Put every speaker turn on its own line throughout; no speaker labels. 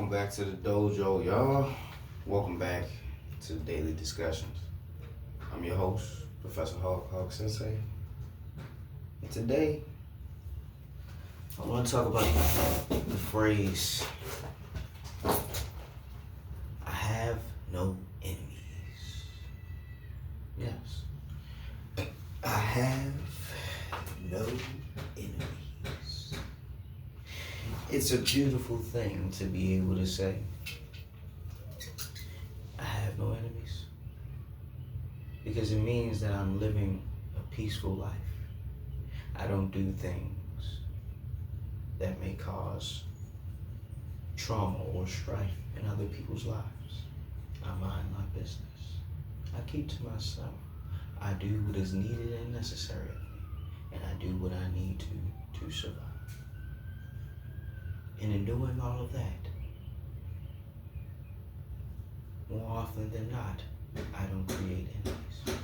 Welcome back to the dojo, y'all. Welcome back to the daily discussions. I'm your host, Professor Hawk Sensei. And today, I want to talk about the phrase, I have no enemies. Yes. I have no enemies. It's a beautiful thing to be able to say, I have no enemies. Because it means that I'm living a peaceful life. I don't do things that may cause trauma or strife in other people's lives. I mind my business. I keep to myself. I do what is needed and necessary of me. And I do what I need to survive. And in doing all of that, more often than not, I don't create enemies.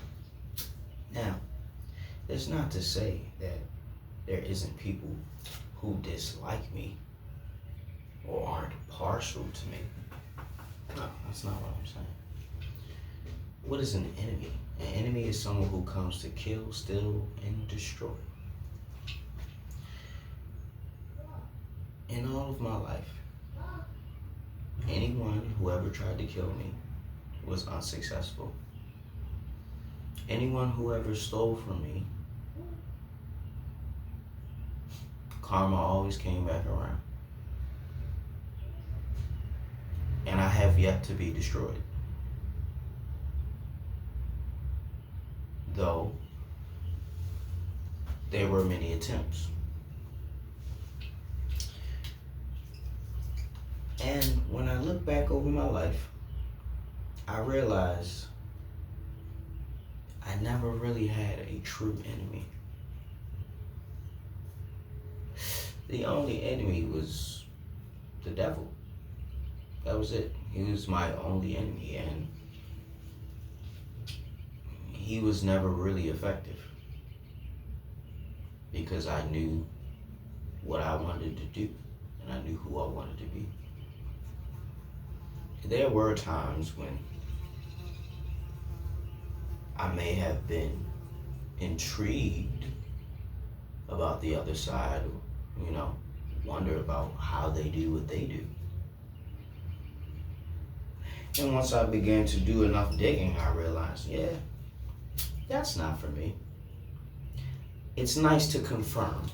Now, that's not to say that there isn't people who dislike me or aren't partial to me. No, that's not what I'm saying. What is an enemy? An enemy is someone who comes to kill, steal, and destroy. In all of my life, anyone who ever tried to kill me was unsuccessful. Anyone who ever stole from me, karma always came back around. And I have yet to be destroyed. Though there were many attempts. And when I look back over my life, I realize I never really had a true enemy. The only enemy was the devil. That was it. He was my only enemy, and he was never really effective because I knew what I wanted to do and I knew who I wanted to be. There were times when I may have been intrigued about the other side, wonder about how they do what they do. And once I began to do enough digging, I realized, that's not for me. It's nice to confirm,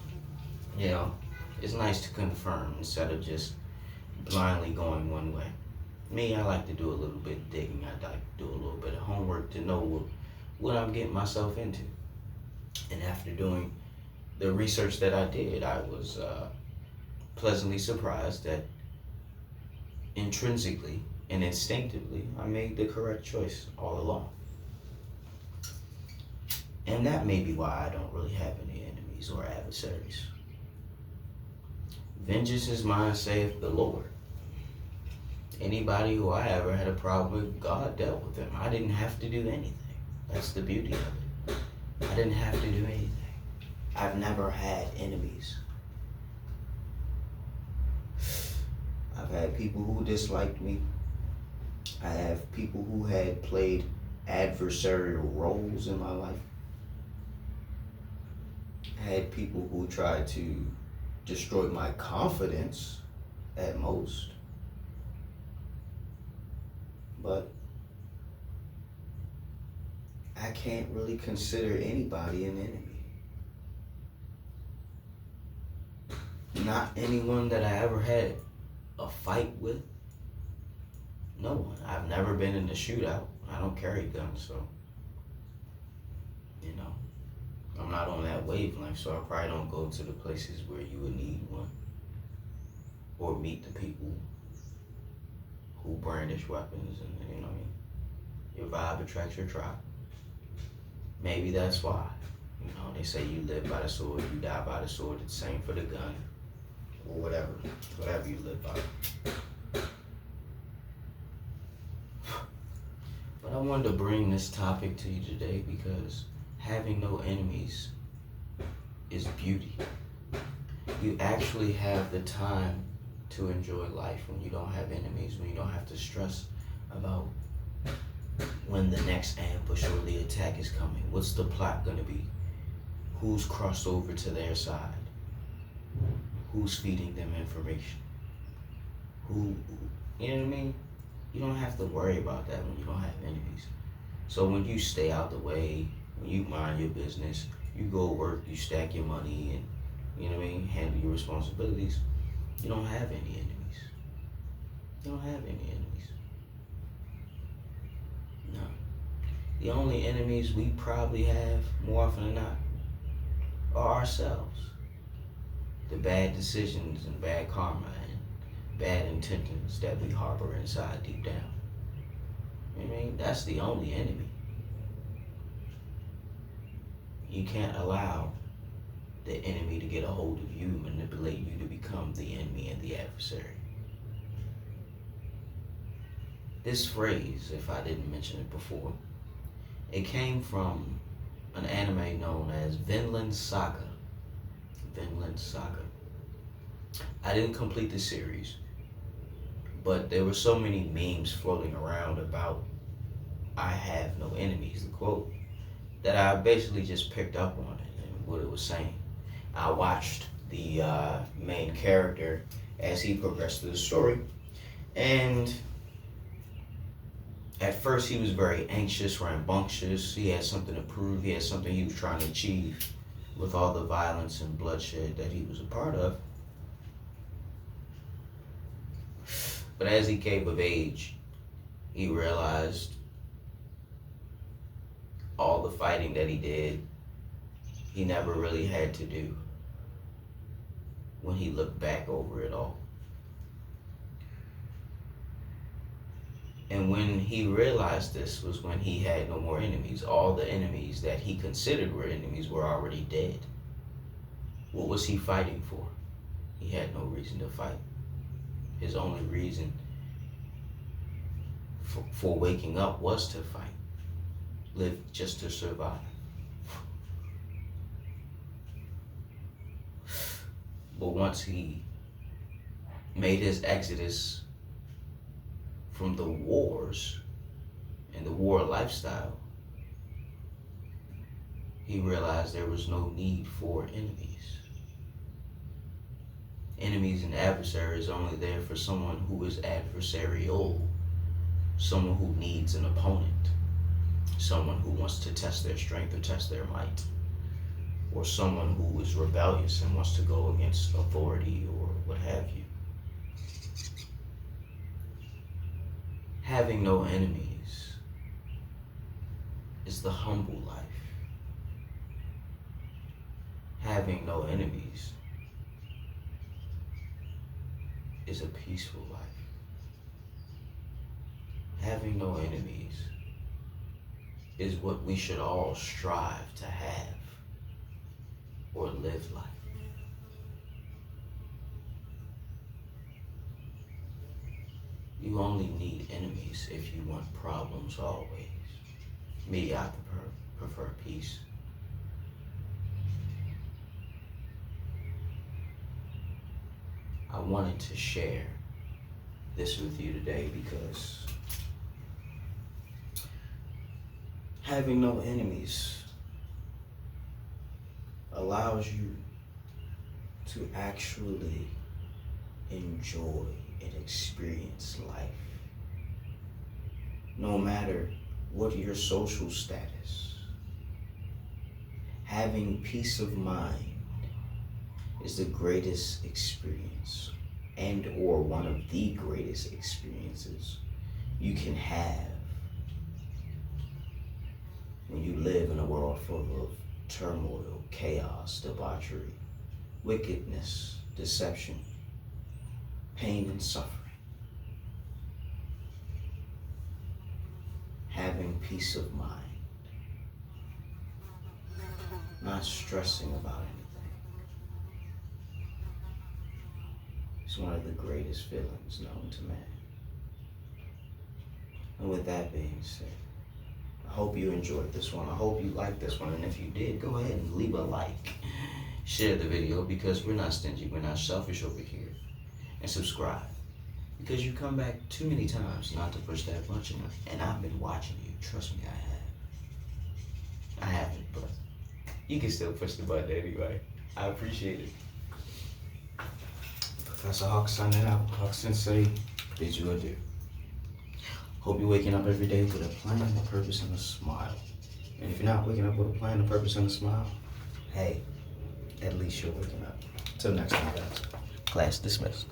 it's nice to confirm instead of just blindly going one way. Me, I like to do a little bit of digging. I like to do a little bit of homework to know what I'm getting myself into. And after doing the research that I did, I was pleasantly surprised that intrinsically and instinctively, I made the correct choice all along. And that may be why I don't really have any enemies or adversaries. Vengeance is mine, saith the Lord. Anybody who I ever had a problem with, God dealt with them. I didn't have to do anything. That's the beauty of it. I didn't have to do anything. I've never had enemies. I've had people who disliked me. I have people who had played adversarial roles in my life. I had people who tried to destroy my confidence at most. But I can't really consider anybody an enemy. Not anyone that I ever had a fight with. No one. I've never been in a shootout. I don't carry guns, so I'm not on that wavelength, so I probably don't go to the places where you would need one or meet the people who brandish weapons, and your vibe attracts your tribe. Maybe that's why. They say you live by the sword, you die by the sword. It's the same for the gun or whatever you live by. But I wanted to bring this topic to you today because having no enemies is beauty. You actually have the time to enjoy life when you don't have enemies, when you don't have to stress about when the next ambush or the attack is coming. What's the plot gonna be? Who's crossed over to their side? Who's feeding them information? Who, you know what I mean? You don't have to worry about that when you don't have enemies. So when you stay out the way, when you mind your business, you go work, you stack your money, and you know what I mean, handle your responsibilities, you don't have any enemies. You don't have any enemies. No. The only enemies we probably have, more often than not, are ourselves. The bad decisions and bad karma and bad intentions that we harbor inside deep down. You know what I mean? That's the only enemy. You can't allow the enemy to get a hold of you, manipulate you to become the enemy and the adversary. This phrase, if I didn't mention it before, it came from an anime known as Vinland Saga. Vinland Saga. I didn't complete the series, but there were so many memes floating around about "I have no enemies," the quote, that I basically just picked up on it and what it was saying. I watched the main character as he progressed through the story, and at first he was very anxious, rambunctious. He had something to prove. He had something he was trying to achieve with all the violence and bloodshed that he was a part of. But as he came of age, he realized all the fighting that he did, he never really had to do when he looked back over it all. And when he realized this was when he had no more enemies. All the enemies that he considered were enemies were already dead. What was he fighting for? He had no reason to fight. His only reason for waking up was to fight. Live just to survive. But once he made his exodus from the wars and the war lifestyle, he realized there was no need for enemies. Enemies and adversaries are only there for someone who is adversarial, someone who needs an opponent, someone who wants to test their strength or test their might, or someone who is rebellious and wants to go against authority or what have you. Having no enemies is the humble life. Having no enemies is a peaceful life. Having no enemies is what we should all strive to have or live like. You only need enemies if you want problems always. Me, I prefer peace. I wanted to share this with you today because having no enemies allows you to actually enjoy and experience life. No matter what your social status, having peace of mind is the greatest experience and or one of the greatest experiences you can have when you live in a world full of turmoil, chaos, debauchery, wickedness, deception, pain and suffering. Having peace of mind, not stressing about anything, is one of the greatest feelings known to man. And with that being said, I hope you enjoyed this one. I hope you liked this one. And if you did, go ahead and leave a like. Share the video because we're not stingy. We're not selfish over here. and subscribe. Because you come back too many times not to push that button, and I've been watching you. Trust me, I have. I haven't, but you can still push the button anyway. I appreciate it. Professor Hawk signing out. Hawk Sensei, bid you adieu. Hope you're waking up every day with a plan, a purpose, and a smile. And if you're not waking up with a plan, a purpose, and a smile, hey, at least you're waking up. Till next time, guys. Class dismissed.